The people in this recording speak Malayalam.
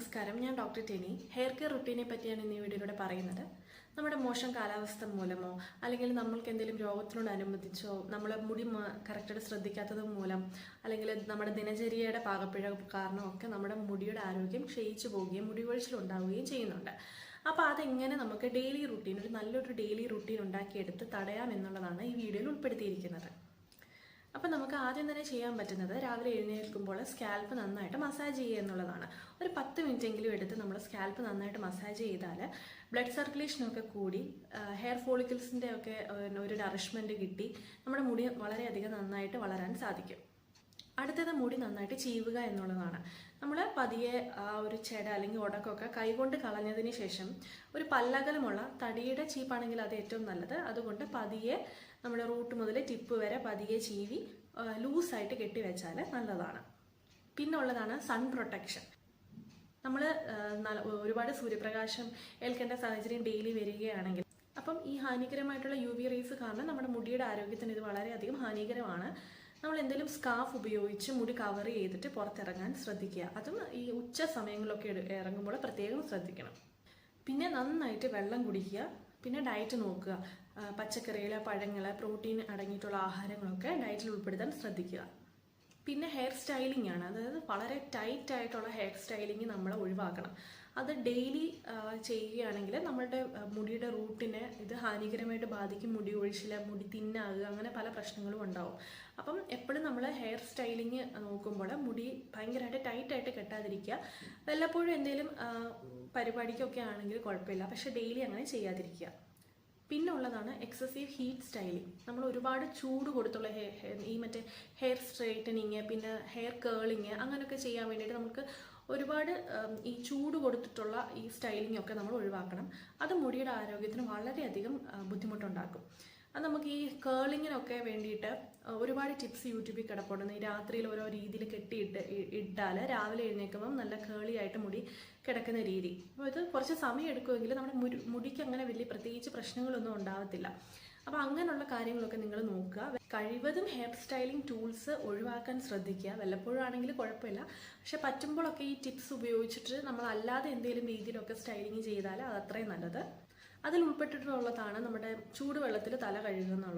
നമസ്കാരം, ഞാൻ ഡോക്ടർ ടെനി. ഹെയർ കെയർ റുട്ടീനെ പറ്റിയാണ് ഇന്ന് ഈ വീഡിയോയിലൂടെ പറയുന്നത്. നമ്മുടെ മോശം കാലാവസ്ഥ മൂലമോ അല്ലെങ്കിൽ നമ്മൾക്ക് എന്തെങ്കിലും രോഗത്തിനോടനുബന്ധിച്ചോ നമ്മളെ മുടി കറക്റ്റായിട്ട് ശ്രദ്ധിക്കാത്തത് മൂലം അല്ലെങ്കിൽ നമ്മുടെ ദിനചര്യയുടെ പാകപ്പിഴ കാരണമൊക്കെ നമ്മുടെ മുടിയുടെ ആരോഗ്യം ക്ഷയിച്ചു പോവുകയും മുടി കൊഴിച്ചിലുണ്ടാവുകയും ചെയ്യുന്നുണ്ട്. അപ്പോൾ അതെങ്ങനെ നമുക്ക് ഡെയിലി റുട്ടീൻ, ഒരു നല്ലൊരു ഡെയിലി റുട്ടീൻ ഉണ്ടാക്കിയെടുത്ത് തടയാം എന്നുള്ളതാണ് ഈ വീഡിയോയിൽ ഉൾപ്പെടുത്തിയിരിക്കുന്നത്. അപ്പം നമുക്ക് ആദ്യം തന്നെ ചെയ്യാൻ പറ്റുന്നത് രാവിലെ എഴുന്നേൽക്കുമ്പോൾ സ്കാൽപ്പ് നന്നായിട്ട് മസാജ് ചെയ്യുക എന്നുള്ളതാണ്. ഒരു 10 മിനിറ്റെങ്കിലും എടുത്ത് നമ്മൾ സ്കാൽപ്പ് നന്നായിട്ട് മസാജ് ചെയ്താൽ ബ്ലഡ് സർക്കുലേഷനൊക്കെ കൂടി ഹെയർ ഫോളിക്കിൾസിൻ്റെ ഒക്കെ ഒരു നറിഷ്മെൻറ്റ് കിട്ടി നമ്മുടെ മുടി വളരെയധികം നന്നായിട്ട് വളരാൻ സാധിക്കും. അടുത്തത് മുടി നന്നായിട്ട് ചീവുക എന്നുള്ളതാണ്. നമ്മൾ പതിയെ ആ ഒരു ചെട അല്ലെങ്കിൽ ഉടക്കൊക്കെ കൈകൊണ്ട് കളഞ്ഞതിന് ശേഷം ഒരു പല്ലകലമുള്ള തടിയുടെ ചീപ്പാണെങ്കിൽ അത് ഏറ്റവും നല്ലത്. അതുകൊണ്ട് പതിയെ നമ്മുടെ റൂട്ട് മുതൽ ടിപ്പ് വരെ പതിയെ ചീവി ലൂസായിട്ട് കെട്ടിവെച്ചാൽ നല്ലതാണ്. പിന്നുള്ളതാണ് സൺ പ്രൊട്ടക്ഷൻ. നമ്മൾ ഒരുപാട് സൂര്യപ്രകാശം ഏൽക്കേണ്ട സാഹചര്യം ഡെയിലി വരികയാണെങ്കിൽ അപ്പം ഈ ഹാനികരമായിട്ടുള്ള UV റേസ് കാരണം നമ്മുടെ മുടിയുടെ ആരോഗ്യത്തിന് ഇത് വളരെയധികം ഹാനികരമാണ്. നമ്മൾ എന്തെങ്കിലും സ്കാർഫ് ഉപയോഗിച്ച് മുടി കവർ ചെയ്തിട്ട് പുറത്തിറങ്ങാൻ ശ്രദ്ധിക്കുക. അതും ഈ ഉച്ച സമയങ്ങളിലൊക്കെ ഇറങ്ങുമ്പോൾ പ്രത്യേകം ശ്രദ്ധിക്കണം. പിന്നെ നന്നായിട്ട് വെള്ളം കുടിക്കുക. പിന്നെ ഡയറ്റ് നോക്കുക. പച്ചക്കറികൾ, പഴങ്ങൾ, പ്രോട്ടീൻ അടങ്ങിയിട്ടുള്ള ആഹാരങ്ങളൊക്കെ ഡയറ്റിൽ ഉൾപ്പെടുത്താൻ ശ്രദ്ധിക്കുക. പിന്നെ ഹെയർ സ്റ്റൈലിംഗ് ആണ്. അതായത് വളരെ ടൈറ്റ് ആയിട്ടുള്ള ഹെയർ സ്റ്റൈലിംഗ് നമ്മൾ ഒഴിവാക്കണം. അത് ഡെയിലി ചെയ്യുകയാണെങ്കിൽ നമ്മളുടെ മുടിയുടെ റൂട്ടിനെ ഇത് ഹാനികരമായിട്ട് ബാധിക്കും. മുടി ഒഴിച്ചില്ല, മുടി തിന്നാകുക, അങ്ങനെ പല പ്രശ്നങ്ങളും ഉണ്ടാവും. അപ്പം എപ്പോഴും നമ്മൾ ഹെയർ സ്റ്റൈലിംഗ് നോക്കുമ്പോൾ മുടി ഭയങ്കരമായിട്ട് ടൈറ്റായിട്ട് കെട്ടാതിരിക്കുക. വല്ലപ്പോഴും എന്തെങ്കിലും പരിപാടിക്കൊക്കെ ആണെങ്കിൽ കുഴപ്പമില്ല, പക്ഷെ ഡെയിലി അങ്ങനെ ചെയ്യാതിരിക്കുക. പിന്നെ ഉള്ളതാണ് എക്സസീവ് ഹീറ്റ് സ്റ്റൈലിംഗ്. നമ്മൾ ഒരുപാട് ചൂട് കൊടുത്തുള്ള ഈ മറ്റേ ഹെയർ സ്ട്രെയിറ്റനിങ്, പിന്നെ ഹെയർ കേളിങ്, അങ്ങനെയൊക്കെ ചെയ്യാൻ വേണ്ടിയിട്ട് നമുക്ക് ഒരുപാട് ഈ ചൂട് കൊടുത്തിട്ടുള്ള ഈ സ്റ്റൈലിംഗ് ഒക്കെ നമ്മൾ ഒഴിവാക്കണം. അത് മുടിയുടെ ആരോഗ്യത്തിന് വളരെയധികം ബുദ്ധിമുട്ടുണ്ടാക്കും. അത് നമുക്ക് ഈ കേളിങ്ങിനൊക്കെ വേണ്ടിയിട്ട് ഒരുപാട് ടിപ്സ് യൂട്യൂബിൽ കിടപ്പുണ്ട്. ഈ രാത്രിയിൽ ഓരോ രീതിയിൽ ഇട്ടാൽ രാവിലെ എഴുന്നേൽക്കുമ്പം നല്ല കേളി ആയിട്ട് മുടി കിടക്കുന്ന രീതി. അപ്പോൾ ഇത് കുറച്ച് സമയം എടുക്കുമെങ്കിലും നമ്മുടെ മുടിക്ക് അങ്ങനെ വലിയ പ്രത്യേകിച്ച് പ്രശ്നങ്ങളൊന്നും ഉണ്ടാവത്തില്ല. അപ്പോൾ അങ്ങനെയുള്ള കാര്യങ്ങളൊക്കെ നിങ്ങൾ നോക്കുക. കഴിവതും ഹെയർ സ്റ്റൈലിംഗ് ടൂൾസ് ഒഴിവാക്കാൻ ശ്രദ്ധിക്കുക. വല്ലപ്പോഴും ആണെങ്കിൽ കുഴപ്പമില്ല, പക്ഷെ പറ്റുമ്പോഴൊക്കെ ഈ ടിപ്സ് ഉപയോഗിച്ചിട്ട് നമ്മൾ അല്ലാതെ എന്തെങ്കിലും രീതിയിലൊക്കെ സ്റ്റൈലിംഗ് ചെയ്താൽ അത് അത്രയും നല്ലത്. അതിൽ ഉൾപ്പെട്ടിട്ടുള്ളതാണ് നമ്മുടെ ചൂടുവെള്ളത്തിൽ തല കഴുകുക എന്നുള്ളത്.